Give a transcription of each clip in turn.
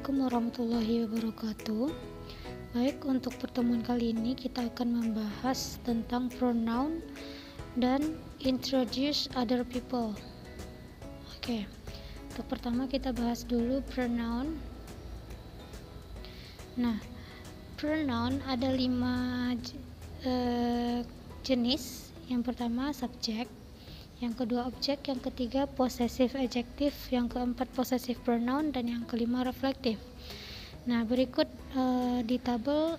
Assalamualaikum warahmatullahi wabarakatuh. Baik, untuk pertemuan kali ini kita akan membahas tentang pronoun dan introduce other people. Oke, untuk pertama kita bahas dulu pronoun. Nah, pronoun ada 5 jenis. Yang pertama subjek, yang kedua objek, yang ketiga possessive adjective, yang keempat possessive pronoun, dan yang kelima reflective. Nah, berikut di tabel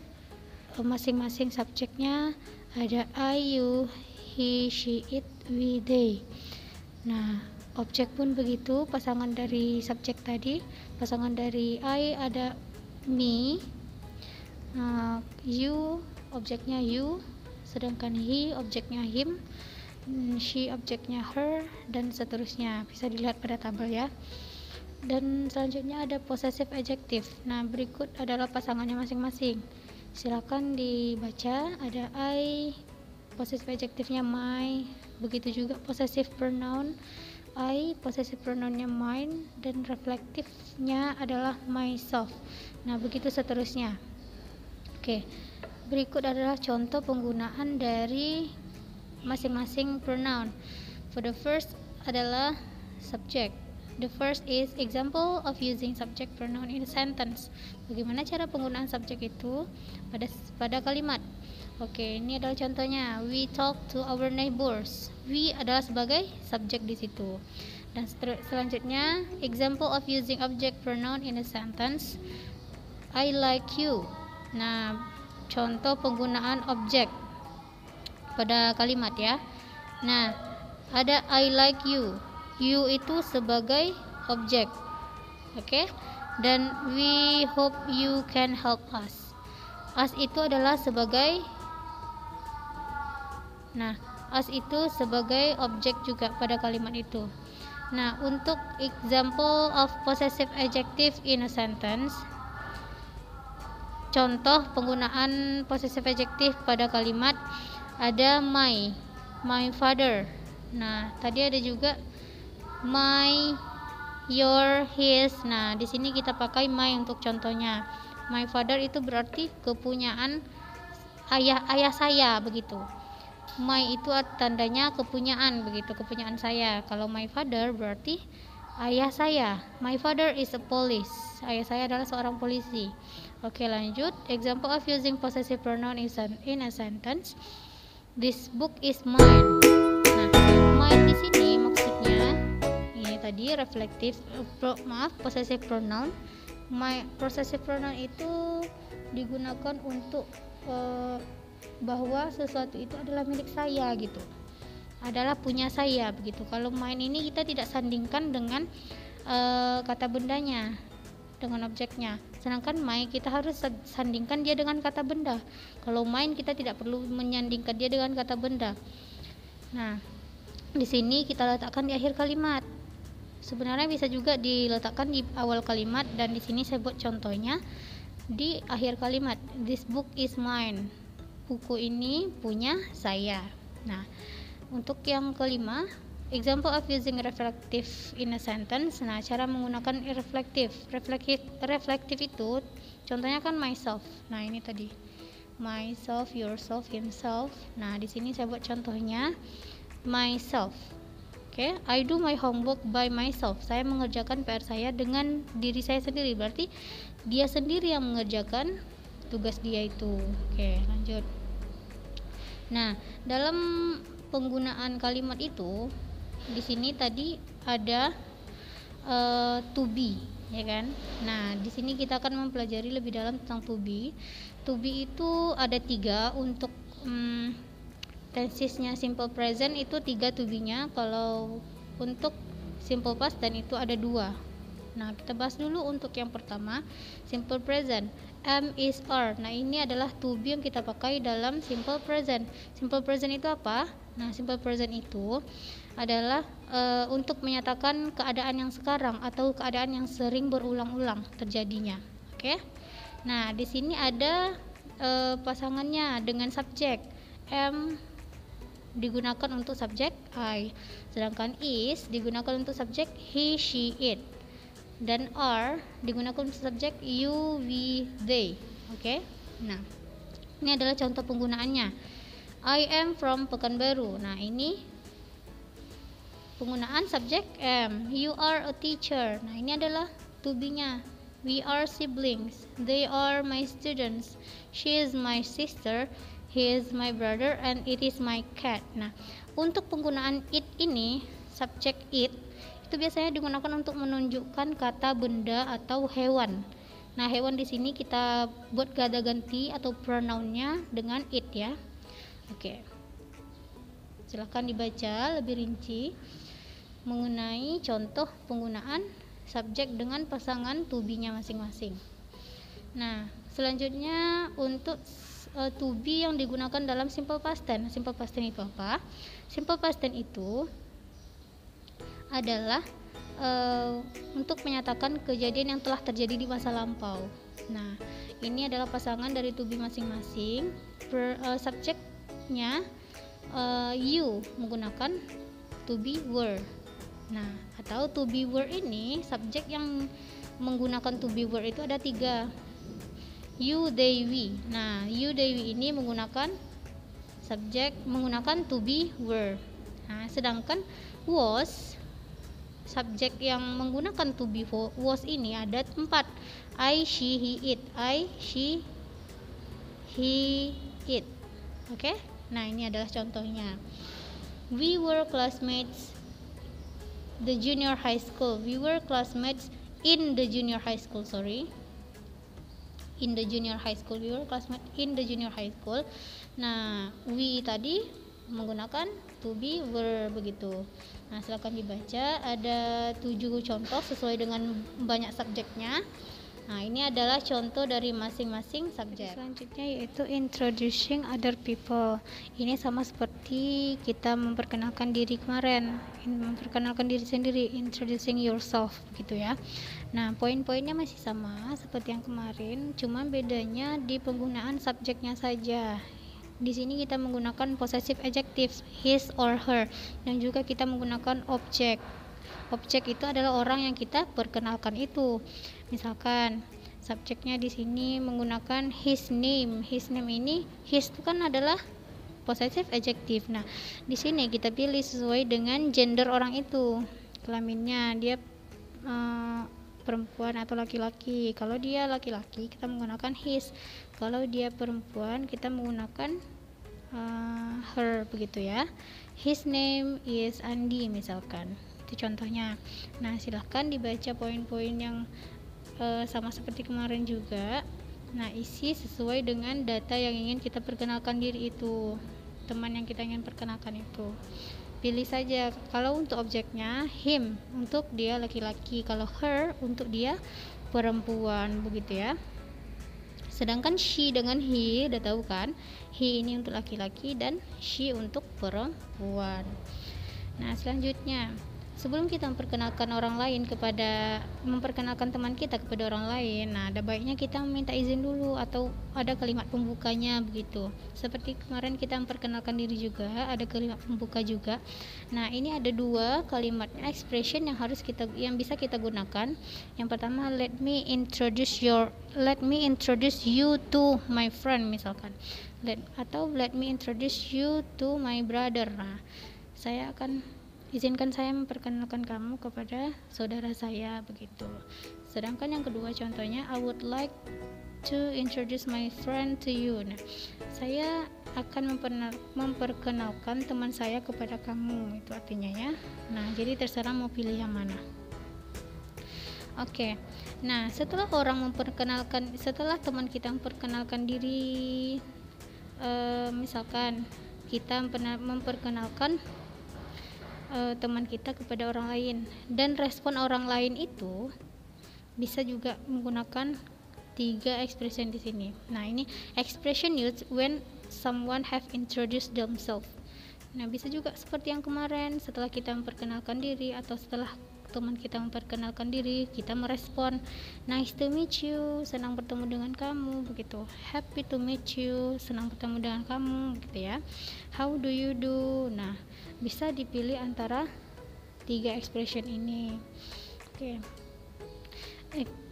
masing-masing subjeknya ada I, you, he, she, it, we, they. Nah, objek pun begitu, pasangan dari subjek tadi. Pasangan dari I ada me, you objeknya you, sedangkan he objeknya him, she objeknya her, dan seterusnya. Bisa dilihat pada tabel ya. Dan selanjutnya ada possessive adjective. Nah, berikut adalah pasangannya masing-masing. Silakan dibaca. Ada I, possessive adjective-nya my, begitu juga possessive pronoun I, possessive pronoun-nya mine, dan reflective-nya adalah myself. Nah, begitu seterusnya. Oke. Berikut adalah contoh penggunaan dari masing-masing pronoun. For the first adalah subject. The first is example of using subject pronoun in a sentence. Bagaimana cara penggunaan subjek itu pada kalimat? Oke, ini adalah contohnya. We talk to our neighbors. We adalah sebagai subjek di situ. Dan selanjutnya, example of using object pronoun in a sentence. I like you. Nah, contoh penggunaan objek pada kalimat ya. Nah, ada I like you. You itu sebagai objek. Oke? Dan we hope you can help us. Us itu adalah sebagai us itu sebagai objek juga pada kalimat itu. Nah, untuk example of possessive adjective in a sentence, contoh penggunaan possessive adjective pada kalimat ada my father. Nah, tadi ada juga my, your, his. Nah, di sini kita pakai my untuk contohnya. My father itu berarti kepunyaan ayah saya begitu. My itu tandanya kepunyaan begitu, kepunyaan saya. Kalau my father berarti ayah saya. My father is a police. Ayah saya adalah seorang polisi. Oke, lanjut. Example of using possessive pronoun in a sentence. This book is mine. Nah, mine di sini maksudnya ini tadi reflective possessive pronoun. Possessive pronoun itu digunakan untuk bahwa sesuatu itu adalah milik saya gitu. Adalah punya saya begitu. Kalau mine ini kita tidak sandingkan dengan kata bendanya, dengan objeknya. Sedangkan my kita harus sandingkan dia dengan kata benda. Kalau mine kita tidak perlu menyandingkan dia dengan kata benda. Nah, di sini kita letakkan di akhir kalimat. Sebenarnya bisa juga diletakkan di awal kalimat, dan di sini saya buat contohnya di akhir kalimat. This book is mine. Buku ini punya saya. Nah, untuk yang kelima, example of using reflective in a sentence. Nah, cara menggunakan reflective itu contohnya kan myself. Nah, ini tadi myself, yourself, himself. Nah, di sini saya buat contohnya myself. Oke, I do my homework by myself. Saya mengerjakan PR saya dengan diri saya sendiri. Berarti dia sendiri yang mengerjakan tugas dia itu. Oke, lanjut. Nah, dalam penggunaan kalimat itu di sini tadi ada to be, ya kan? Nah, di sini kita akan mempelajari lebih dalam tentang to be. To be itu ada 3 untuk tensesnya. Simple present itu 3 to be-nya. Kalau untuk simple past dan itu ada 2. Nah, kita bahas dulu untuk yang pertama, simple present. Am, is, are. Nah, ini adalah to be yang kita pakai dalam simple present. Simple present itu apa? Nah, simple present itu adalah untuk menyatakan keadaan yang sekarang atau keadaan yang sering berulang-ulang terjadinya. Oke? Nah, di sini ada pasangannya dengan subjek. Am digunakan untuk subjek I, sedangkan is digunakan untuk subjek he, she, it. dan are digunakan untuk subjek you, we, they. Oke. Nah, ini adalah contoh penggunaannya. I am from Pekanbaru. Nah, ini penggunaan subjek am. You are a teacher. Nah, ini adalah to be-nya. We are siblings. They are my students. She is my sister. He is my brother and it is my cat. Nah, untuk penggunaan it ini, subjek it itu biasanya digunakan untuk menunjukkan kata benda atau hewan. Nah, hewan di sini kita buat kata ganti atau pronounnya dengan it ya. Oke. Silahkan dibaca lebih rinci mengenai contoh penggunaan subjek dengan pasangan to be-nya masing-masing. Nah, selanjutnya untuk to be yang digunakan dalam simple past tense. Simple past tense itu apa? Simple past tense itu adalah untuk menyatakan kejadian yang telah terjadi di masa lampau. Nah, ini adalah pasangan dari to be masing-masing. Subjeknya you menggunakan to be were. Nah, atau to be were ini subjek yang menggunakan to be were itu ada 3. You, they, we. Nah, you, they, we ini menggunakan subjek menggunakan to be were. Nah, sedangkan was subjek yang menggunakan to be was ini ada 4. I, she, he, it. I, she, he, it. Oke? Nah, ini adalah contohnya. We were classmates the junior high school. We were classmates in the junior high school, in the junior high school. We were classmates in the junior high school. Nah, we tadi menggunakan to be were begitu. Nah, silakan dibaca, ada 7 contoh sesuai dengan banyak subjeknya. Nah, ini adalah contoh dari masing-masing subjek. Selanjutnya yaitu introducing other people. Ini sama seperti kita memperkenalkan diri kemarin, memperkenalkan diri sendiri, introducing yourself gitu ya. Nah, poin-poinnya masih sama seperti yang kemarin, cuma bedanya di penggunaan subjeknya saja. Di sini kita menggunakan possessive adjectives his or her, dan juga kita menggunakan objek. Objek itu adalah orang yang kita perkenalkan itu. Misalkan subjeknya di sini menggunakan his name. His name ini, his itu kan adalah possessive adjective. Nah, di sini kita pilih sesuai dengan gender orang itu, kelaminnya, dia perempuan atau laki-laki. Kalau dia laki-laki kita menggunakan his, kalau dia perempuan kita menggunakan her begitu ya. His name is Andi misalkan, itu contohnya. Nah, silahkan dibaca poin-poin yang sama seperti kemarin juga. Nah, isi sesuai dengan data yang ingin kita perkenalkan diri itu, teman yang kita ingin perkenalkan itu. Pilih saja, kalau untuk objeknya him untuk dia laki-laki, kalau her untuk dia perempuan begitu ya. Sedangkan she dengan he udah tahu kan, he ini untuk laki-laki dan she untuk perempuan. Nah, selanjutnya sebelum kita memperkenalkan teman kita kepada orang lain, nah ada baiknya kita meminta izin dulu atau ada kalimat pembukanya begitu. Seperti kemarin kita memperkenalkan diri juga, ada kalimat pembuka juga. Nah, ini ada 2 kalimat expression yang bisa kita gunakan. Yang pertama, let me introduce you to my friend misalkan. Atau let me introduce you to my brother. Nah, izinkan saya memperkenalkan kamu kepada saudara saya begitu. Sedangkan yang kedua contohnya, I would like to introduce my friend to you. Nah, saya akan memperkenalkan teman saya kepada kamu, itu artinya ya. Nah, jadi terserah mau pilih yang mana. Oke. Nah, setelah teman kita memperkenalkan diri, misalkan kita memperkenalkan teman kita kepada orang lain, dan respon orang lain itu bisa juga menggunakan 3 expression di sini. Nah, ini expression used when someone have introduced themselves. Nah, bisa juga seperti yang kemarin, setelah kita memperkenalkan diri atau setelah teman kita memperkenalkan diri, kita merespon nice to meet you, senang bertemu dengan kamu begitu. Happy to meet you, senang bertemu dengan kamu gitu ya. How do you do? Nah, bisa dipilih antara 3 expression ini. Oke.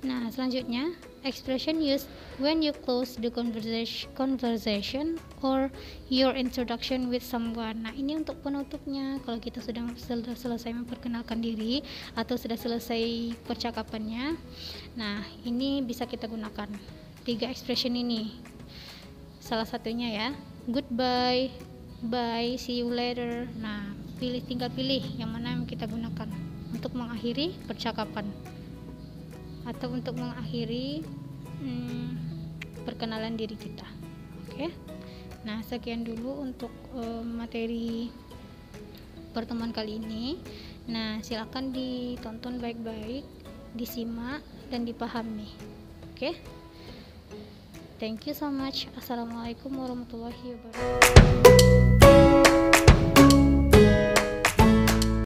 Nah, selanjutnya, expression used when you close the conversation or your introduction with someone. Nah, ini untuk penutupnya. Kalau kita sudah selesai memperkenalkan diri atau sudah selesai percakapannya, nah ini bisa kita gunakan 3 expression ini. Salah satunya ya, goodbye, bye, see you later. Nah, tinggal pilih yang mana yang kita gunakan untuk mengakhiri percakapan atau untuk mengakhiri perkenalan diri kita. Oke. Nah, sekian dulu untuk materi pertemuan kali ini. Nah, silakan ditonton baik-baik, disimak dan dipahami. Oke. Thank you so much. Assalamualaikum warahmatullahi wabarakatuh.